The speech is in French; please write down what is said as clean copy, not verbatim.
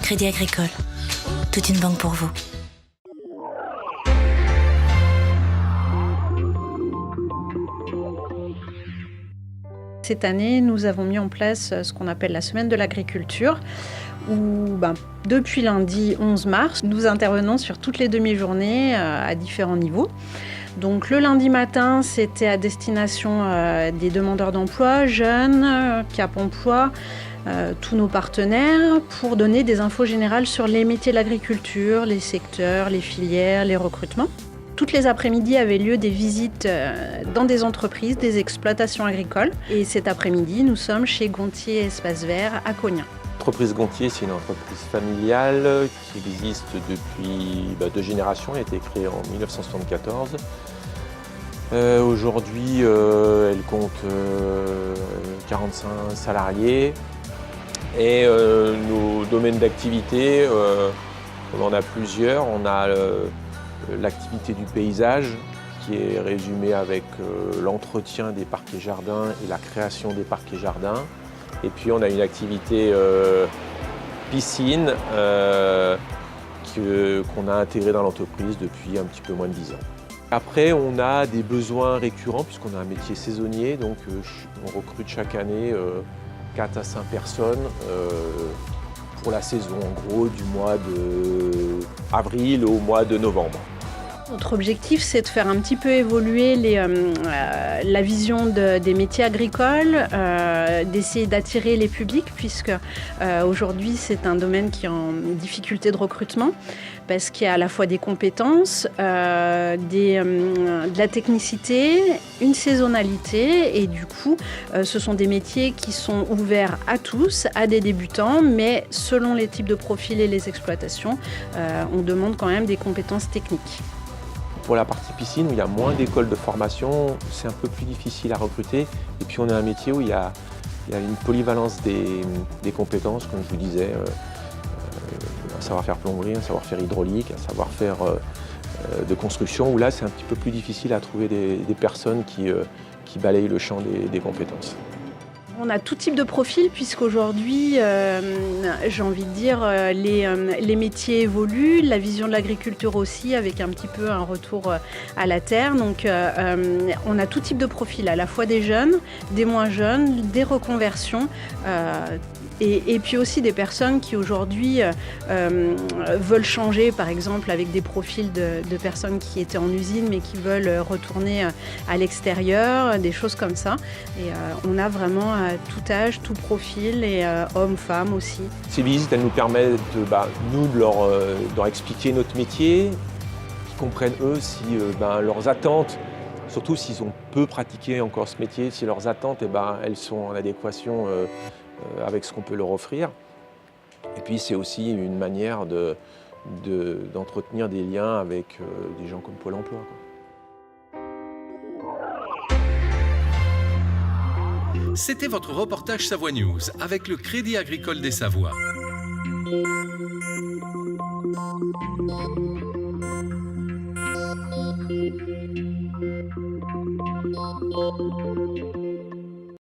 Crédit Agricole, toute une banque pour vous. Cette année, nous avons mis en place ce qu'on appelle la semaine de l'agriculture, où depuis lundi 11 mars, nous intervenons sur toutes les demi-journées à différents niveaux. Donc le lundi matin, c'était à destination des demandeurs d'emploi, jeunes, Cap Emploi, tous nos partenaires, pour donner des infos générales sur les métiers de l'agriculture, les secteurs, les filières, les recrutements. Toutes les après-midi avaient lieu des visites dans des entreprises, des exploitations agricoles. Et cet après-midi, nous sommes chez Gontier Espace Vert à Cognac. L'entreprise Gontier, c'est une entreprise familiale qui existe depuis 2 générations. Elle a été créée en 1974. Aujourd'hui, elle compte 45 salariés. Et nos domaines d'activité, on en a plusieurs. On a l'activité du paysage qui est résumée avec l'entretien des parcs et jardins et la création des parcs et jardins. Et puis on a une activité piscine qu'on a intégrée dans l'entreprise depuis un petit peu moins de 10 ans. Après, on a des besoins récurrents puisqu'on a un métier saisonnier, donc on recrute chaque année 4 à 5 personnes pour la saison, en gros du mois d'avril au mois de novembre. Notre objectif, c'est de faire un petit peu évoluer la vision des métiers agricoles, d'essayer d'attirer les publics, puisque aujourd'hui, c'est un domaine qui est en difficulté de recrutement, parce qu'il y a à la fois des compétences, de la technicité, une saisonnalité, et du coup, ce sont des métiers qui sont ouverts à tous, à des débutants, mais selon les types de profils et les exploitations, on demande quand même des compétences techniques. Pour la partie piscine, où il y a moins d'écoles de formation, c'est un peu plus difficile à recruter. Et puis on a un métier où il y a une polyvalence des compétences, comme je vous disais, un savoir-faire plomberie, un savoir-faire hydraulique, un savoir-faire de construction, où là c'est un petit peu plus difficile à trouver des personnes qui balayent le champ des compétences. On a tout type de profil puisqu'aujourd'hui, j'ai envie de dire, les métiers évoluent, la vision de l'agriculture aussi, avec un petit peu un retour à la terre. Donc on a tout type de profil, à la fois des jeunes, des moins jeunes, des reconversions. Et puis aussi des personnes qui aujourd'hui veulent changer, par exemple avec des profils de personnes qui étaient en usine mais qui veulent retourner à l'extérieur, des choses comme ça. Et on a vraiment tout âge, tout profil, et hommes, femmes aussi. Ces visites, elles nous permettent de leur expliquer notre métier, qu'ils comprennent eux si leurs attentes, surtout s'ils ont peu pratiqué encore ce métier, si leurs attentes elles sont en adéquation avec ce qu'on peut leur offrir. Et puis c'est aussi une manière d'entretenir des liens avec des gens comme Pôle emploi, quoi. C'était votre reportage Savoie News avec le Crédit Agricole des Savoies.